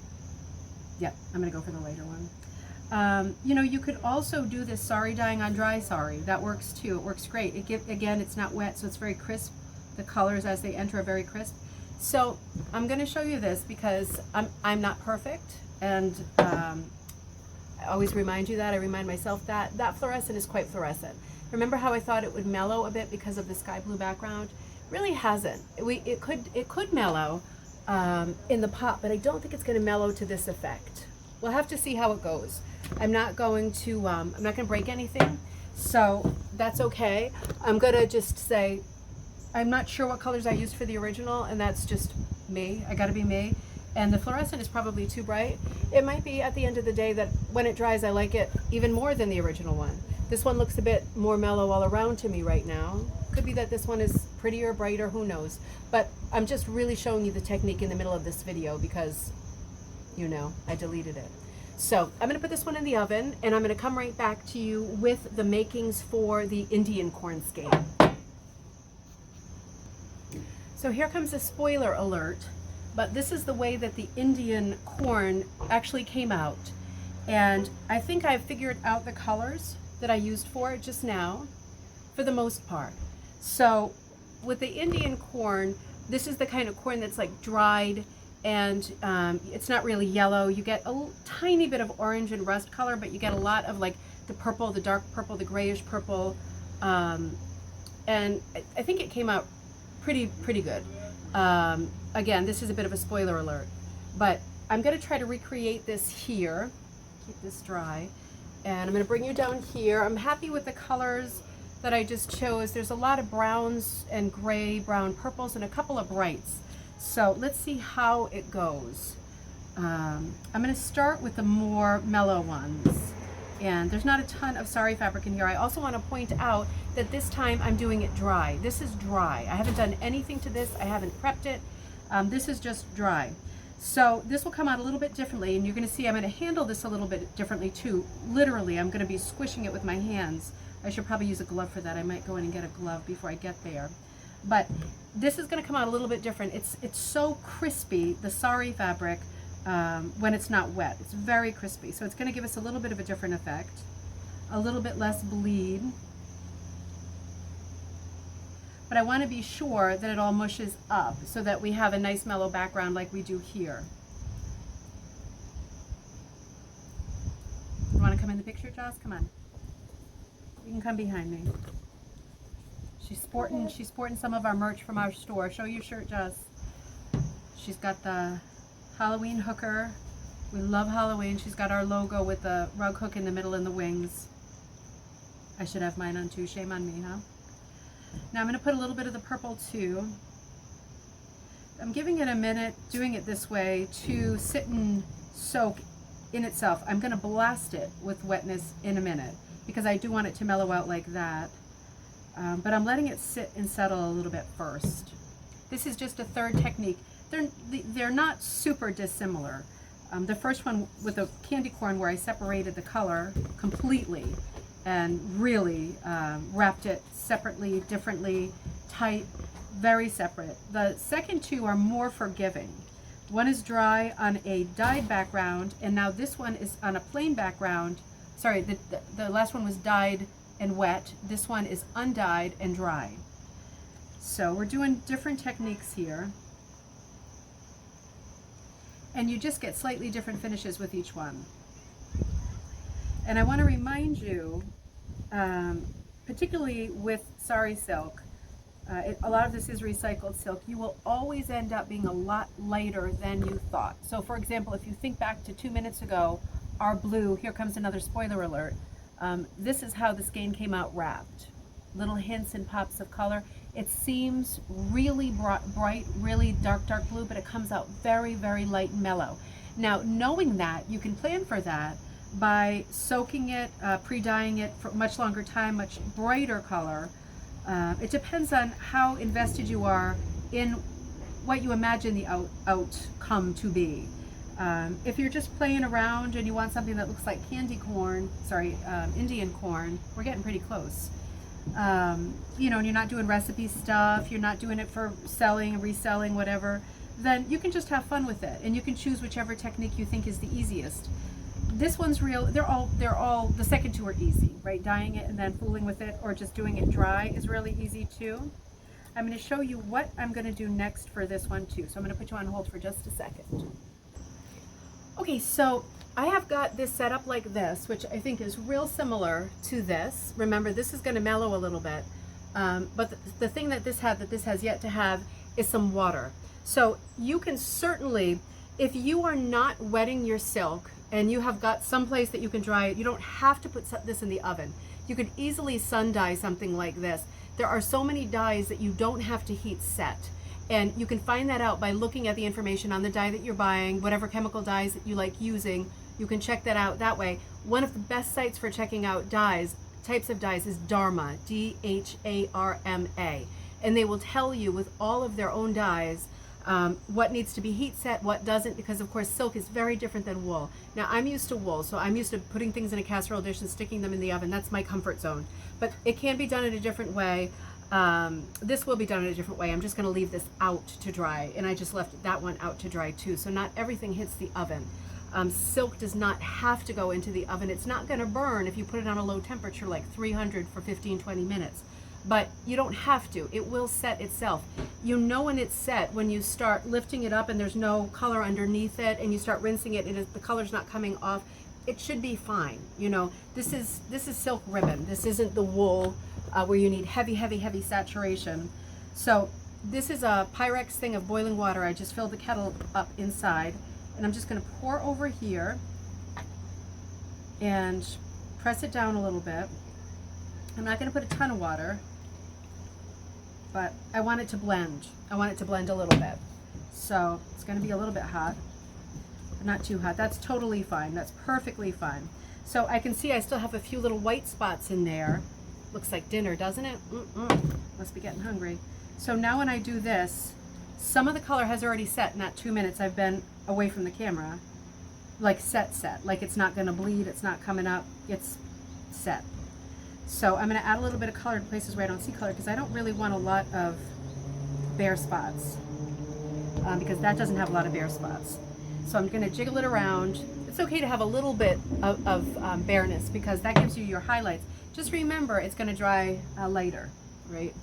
Yep, I'm going to go for the later one. You know, you could also do this sari dyeing on dry sari. That works too. It works great. Again, it's not wet, so it's very crisp. The colors as they enter are very crisp. So I'm going to show you this because I'm not perfect, and I always remind you that. I remind myself that. That fluorescent is quite fluorescent. Remember how I thought it would mellow a bit because of the sky blue background? Really hasn't. It could mellow in the pot, but I don't think it's going to mellow to this effect. We'll have to see how it goes. I'm not going to break anything, so that's okay. I'm going to just say, I'm not sure what colors I used for the original, and that's just me. I got to be me. And the fluorescent is probably too bright. It might be at the end of the day that when it dries, I like it even more than the original one. This one looks a bit more mellow all around to me right now. Could be that this one is prettier, brighter, who knows. But I'm just really showing you the technique in the middle of this video because, you know, I deleted it. So I'm gonna put this one in the oven, and I'm gonna come right back to you with the makings for the Indian corn skein. So here comes a spoiler alert, but this is the way that the Indian corn actually came out. And I think I've figured out the colors that I used for it just now, for the most part. So with the Indian corn, this is the kind of corn that's like dried, and it's not really yellow. You get a tiny bit of orange and rust color, but you get a lot of like the purple, the dark purple, the grayish purple. And I think it came out pretty good. Again, this is a bit of a spoiler alert, but I'm gonna try to recreate this here. Keep this dry. And I'm gonna bring you down here. I'm happy with the colors that I just chose. There's a lot of browns and gray, brown purples, and a couple of brights. So let's see how it goes. I'm gonna start with the more mellow ones. And there's not a ton of sari fabric in here. I also want to point out that this time I'm doing it dry. This is dry. I haven't done anything to this. I haven't prepped it. This is just dry. So this will come out a little bit differently, and you're going to see I'm going to handle this a little bit differently too. Literally, I'm going to be squishing it with my hands. I should probably use a glove for that. I might go in and get a glove before I get there. But this is going to come out a little bit different. It's so crispy, the sari fabric, when it's not wet. It's very crispy. So it's going to give us a little bit of a different effect. A little bit less bleed. But I want to be sure that it all mushes up so that we have a nice mellow background like we do here. You want to come in the picture, Joss? Come on. You can come behind me. She's sporting some of our merch from our store. Show your shirt, Joss. She's got the Halloween hooker. We love Halloween. She's got our logo with the rug hook in the middle and the wings. I should have mine on too. Shame on me, huh? Now I'm going to put a little bit of the purple too. I'm giving it a minute, doing it this way, to sit and soak in itself. I'm going to blast it with wetness in a minute because I do want it to mellow out like that. But I'm letting it sit and settle a little bit first. This is just a third technique. They're not super dissimilar. The first one with the candy corn, where I separated the color completely and really wrapped it separately, differently, tight, very separate. The second two are more forgiving. One is dry on a dyed background, and now this one is on a plain background. Sorry, the last one was dyed and wet. This one is undyed and dry. So we're doing different techniques here. And you just get slightly different finishes with each one. And I want to remind you, particularly with sari silk, a lot of this is recycled silk, you will always end up being a lot lighter than you thought. So for example, if you think back to 2 minutes ago, our blue, here comes another spoiler alert, this is how the skein came out wrapped. Little hints and pops of color. It seems really bright, really dark blue, but it comes out very, very light and mellow. Now, knowing that, you can plan for that by soaking it, pre-dyeing it for much longer time, much brighter color. It depends on how invested you are in what you imagine the outcome to be. If you're just playing around and you want something that looks like candy corn, Indian corn, we're getting pretty close. You know, and you're not doing recipe stuff, you're not doing it for selling, reselling, whatever, then you can just have fun with it, and you can choose whichever technique you think is the easiest. This one's real, they're all, the second two are easy, right? Dyeing it and then fooling with it, or just doing it dry is really easy too. I'm going to show you what I'm going to do next for this one too. So I'm going to put you on hold for just a second. Okay, so I have got this set up like this, which I think is real similar to this. Remember, this is going to mellow a little bit, but the thing that this has yet to have is some water. So you can certainly, if you are not wetting your silk and you have got some place that you can dry it, you don't have to put this in the oven. You could easily sun dye something like this. There are so many dyes that you don't have to heat set. And you can find that out by looking at the information on the dye that you're buying, whatever chemical dyes that you like using. You can check that out that way. One of the best sites for checking out dyes, types of dyes, is Dharma, D-H-A-R-M-A. And they will tell you with all of their own dyes what needs to be heat set, what doesn't, because of course silk is very different than wool. Now I'm used to wool, so I'm used to putting things in a casserole dish and sticking them in the oven. That's my comfort zone. But it can be done in a different way. This will be done in a different way. I'm just going to leave this out to dry, and I just left that one out to dry too. So not everything hits the oven. Silk does not have to go into the oven. It's not going to burn if you put it on a low temperature like 300 for 15-20 minutes. But you don't have to. It will set itself. You know when it's set when you start lifting it up and there's no color underneath it, and you start rinsing it and the color's not coming off. It should be fine. You know, this is silk ribbon. This isn't the wool where you need heavy saturation. So this is a Pyrex thing of boiling water. I just filled the kettle up inside, and I'm just going to pour over here and press it down a little bit. I'm not going to put a ton of water, but I want it to blend. I want it to blend a little bit. So it's going to be a little bit hot, but not too hot. That's totally fine. That's perfectly fine. So I can see I still have a few little white spots in there. Looks like dinner, doesn't it? Must be getting hungry. So now when I do this, some of the color has already set in that 2 minutes I've been away from the camera. Like set. Like it's not going to bleed. It's not coming up. It's set. So I'm going to add a little bit of color in places where I don't see color, because I don't really want a lot of bare spots, because that doesn't have a lot of bare spots. So I'm going to jiggle it around. It's okay to have a little bit of bareness, because that gives you your highlights. Just remember, it's going to dry later, right?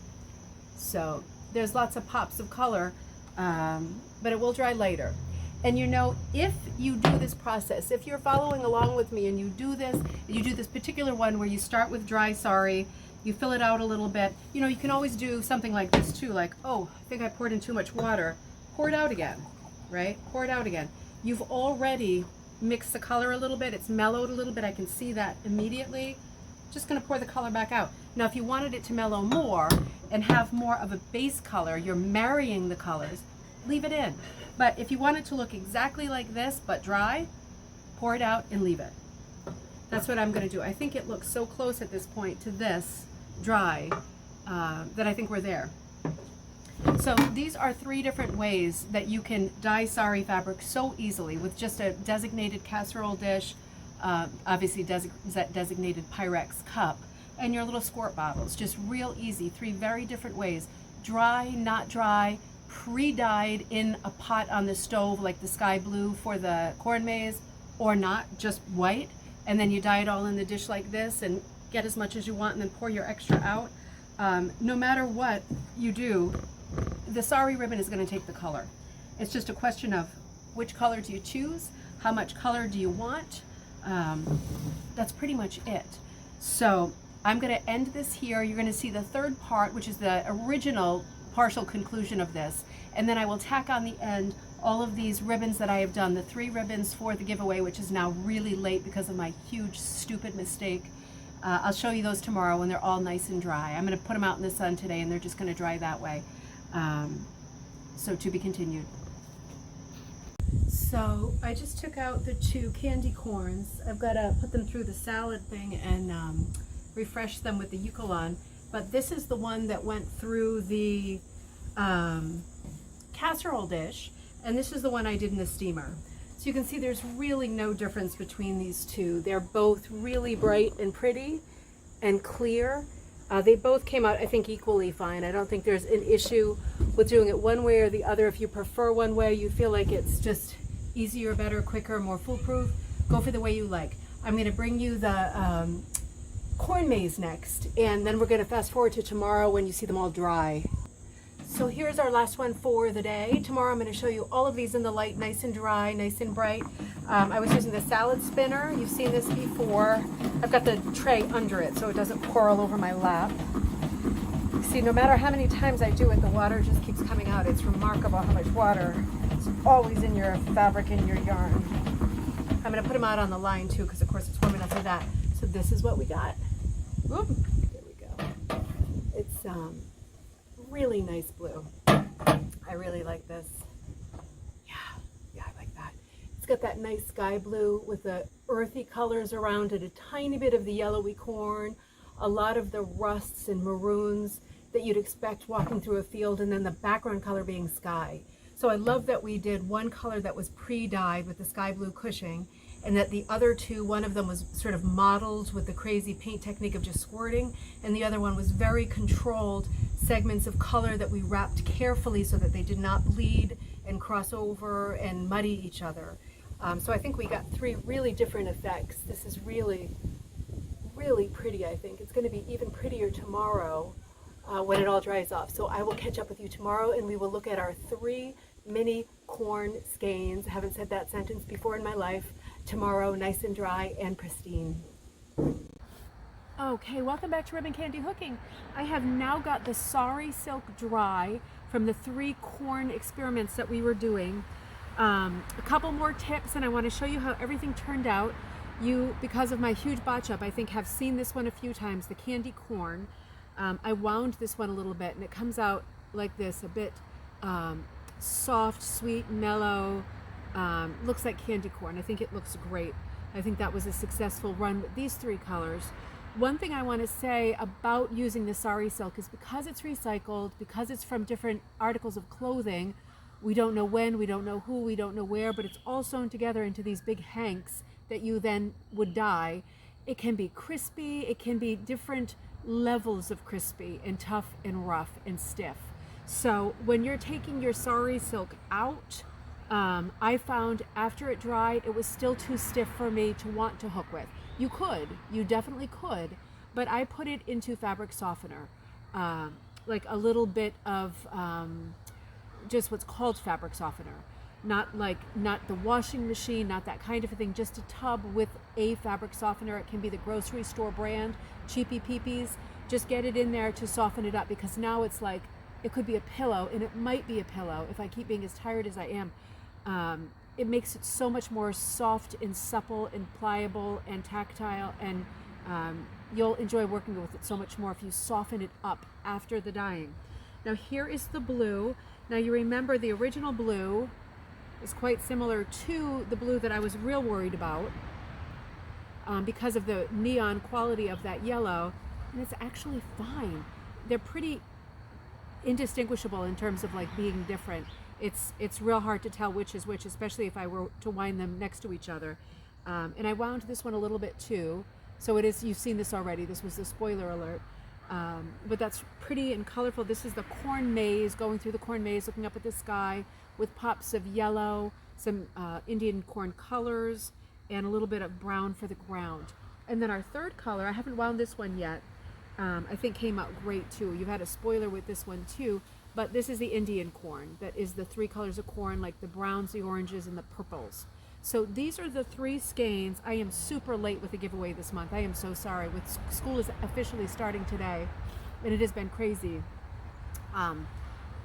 So there's lots of pops of color, but it will dry later. And you know, if you do this process, if you're following along with me and you do this particular one where you start with dry sari, you fill it out a little bit, you know, you can always do something like this too, like, oh, I think I poured in too much water. Pour it out again, right? Pour it out again. You've already mixed the color a little bit. It's mellowed a little bit. I can see that immediately. Just going to pour the color back out. Now, if you wanted it to mellow more and have more of a base color, you're marrying the colors, leave it in. But if you want it to look exactly like this, but dry, pour it out and leave it. That's what I'm going to do. I think it looks so close at this point to this dry that I think we're there. So these are 3 different ways that you can dye sari fabric so easily with just a designated casserole dish, obviously designated Pyrex cup, and your little squirt bottles. Just real easy. 3 very different ways. Dry, not dry, pre-dyed in a pot on the stove like the sky blue for the corn maze, or not, just white, and then you dye it all in the dish like this and get as much as you want and then pour your extra out. No matter what you do, the sari ribbon is going to take the color. It's just a question of which color do you choose, how much color do you want. That's pretty much it. So I'm going to end this here. You're going to see the 3rd part, which is the original partial conclusion of this, and then I will tack on the end all of these ribbons that I have done, the 3 ribbons for the giveaway, which is now really late because of my huge stupid mistake. I'll show you those tomorrow when they're all nice and dry. I'm going to put them out in the sun today, and they're just going to dry that way. So to be continued. So I just took out the 2 candy corns. I've got to put them through the salad thing and refresh them with the Eucalyptus. But this is the one that went through the casserole dish, and this is the one I did in the steamer. So you can see there's really no difference between these 2. They're both really bright and pretty and clear. They both came out, I think, equally fine. I don't think there's an issue with doing it one way or the other. If you prefer one way, you feel like it's just easier, better, quicker, more foolproof, go for the way you like. I'm going to bring you the corn maze next, and then we're going to fast forward to tomorrow when you see them all dry. So here's our last one for the day. Tomorrow I'm going to show you all of these in the light, nice and dry, nice and bright. I was using the salad spinner. You've seen this before. I've got the tray under it so it doesn't pour all over my lap. See, no matter how many times I do it, the water just keeps coming out. It's remarkable how much water is always in your fabric and your yarn. I'm going to put them out on the line too, because of course it's warm enough for that. So this is what we got. Oop, there we go. It's really nice blue. I really like this. Yeah, I like that. It's got that nice sky blue with the earthy colors around it, a tiny bit of the yellowy corn, a lot of the rusts and maroons that you'd expect walking through a field, and then the background color being sky. So I love that we did one color that was pre-dyed with the sky blue cushioning, and that the other two, one of them was sort of modeled with the crazy paint technique of just squirting, and the other one was very controlled segments of color that we wrapped carefully so that they did not bleed and cross over and muddy each other. So I think we got three really different effects. This is really, really pretty, I think. It's going to be even prettier tomorrow when it all dries off. So I will catch up with you tomorrow, and we will look at our 3 mini corn skeins. I haven't said that sentence before in my life. Tomorrow, nice and dry and pristine. Okay, welcome back to Ribbon Candy Hooking. I have now got the Sari Silk dry from the 3 corn experiments that we were doing. A couple more tips, and I want to show you how everything turned out. You, because of my huge botch up, I think have seen this one a few times, the candy corn. I wound this one a little bit, and it comes out like this, a bit soft, sweet, mellow, looks like candy corn. I think it looks great. I think that was a successful run with these 3 colors. One thing I want to say about using the Sari Silk is because it's recycled, because it's from different articles of clothing, we don't know when, we don't know who, we don't know where, but it's all sewn together into these big hanks that you then would dye. It can be crispy, it can be different levels of crispy and tough and rough and stiff. So when you're taking your Sari Silk out, I found after it dried, it was still too stiff for me to want to hook with. You could, you definitely could, but I put it into fabric softener, like a little bit of just what's called fabric softener. Not the washing machine, not that kind of a thing, just a tub with a fabric softener. It can be the grocery store brand, Cheapy Peepees. Just get it in there to soften it up, because now it's like, it could be a pillow, and it might be a pillow if I keep being as tired as I am. It makes it so much more soft and supple and pliable and tactile, and you'll enjoy working with it so much more if you soften it up after the dyeing. Now here is the blue. Now you remember the original blue is quite similar to the blue that I was real worried about because of the neon quality of that yellow, and it's actually fine. They're pretty indistinguishable in terms of like being different. It's real hard to tell which is which, especially if I were to wind them next to each other. And I wound this one a little bit too, so it is, you've seen this already, this was the spoiler alert. But that's pretty and colorful. This is the corn maze, going through the corn maze, looking up at the sky with pops of yellow, some Indian corn colors, and a little bit of brown for the ground. And then our third color, I haven't wound this one yet, I think came out great too. You've had a spoiler with this one too, but this is the Indian corn. That is the 3 colors of corn, like the browns, the oranges, and the purples. So these are the 3 skeins. I am super late with the giveaway this month. I am so sorry. With school is officially starting today, and it has been crazy.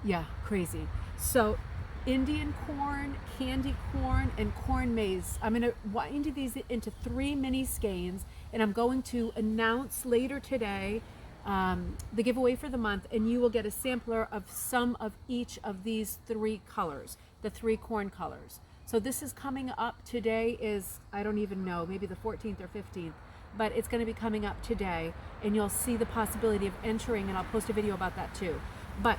Yeah, crazy. So Indian corn, candy corn, and corn maze. I'm going to wind these into 3 mini skeins, and I'm going to announce later today the giveaway for the month, and you will get a sampler of some of each of these 3 colors, the 3 corn colors. So this is coming up. Today is, I don't even know, maybe the 14th or 15th, but it's going to be coming up today, and you'll see the possibility of entering, and I'll post a video about that too. But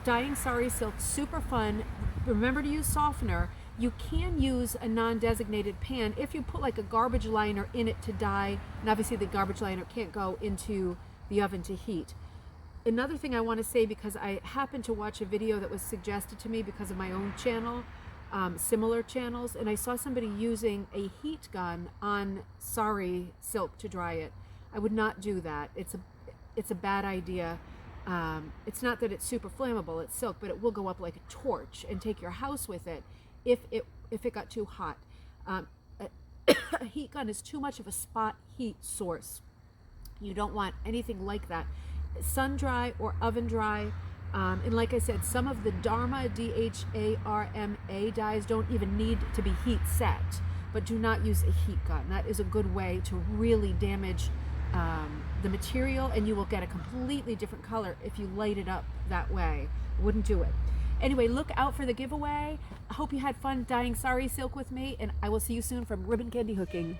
dyeing Sari Silk, super fun. Remember to use softener. You can use a non-designated pan if you put like a garbage liner in it to dye, and obviously the garbage liner can't go into the oven to heat. Another thing I want to say, because I happened to watch a video that was suggested to me because of my own channel, similar channels, and I saw somebody using a heat gun on Sari Silk to dry it. I would not do that. It's a bad idea. It's not that it's super flammable, it's silk, but it will go up like a torch and take your house with it if it got too hot. A heat gun is too much of a spot heat source. You don't want anything like that. Sun dry or oven dry. And like I said, some of the Dharma, D-H-A-R-M-A dyes don't even need to be heat set, but do not use a heat gun. That is a good way to really damage the material, and you will get a completely different color if you light it up that way. Wouldn't do it. Anyway, look out for the giveaway. I hope you had fun dyeing Sari Silk with me, and I will see you soon from Ribbon Candy Hooking.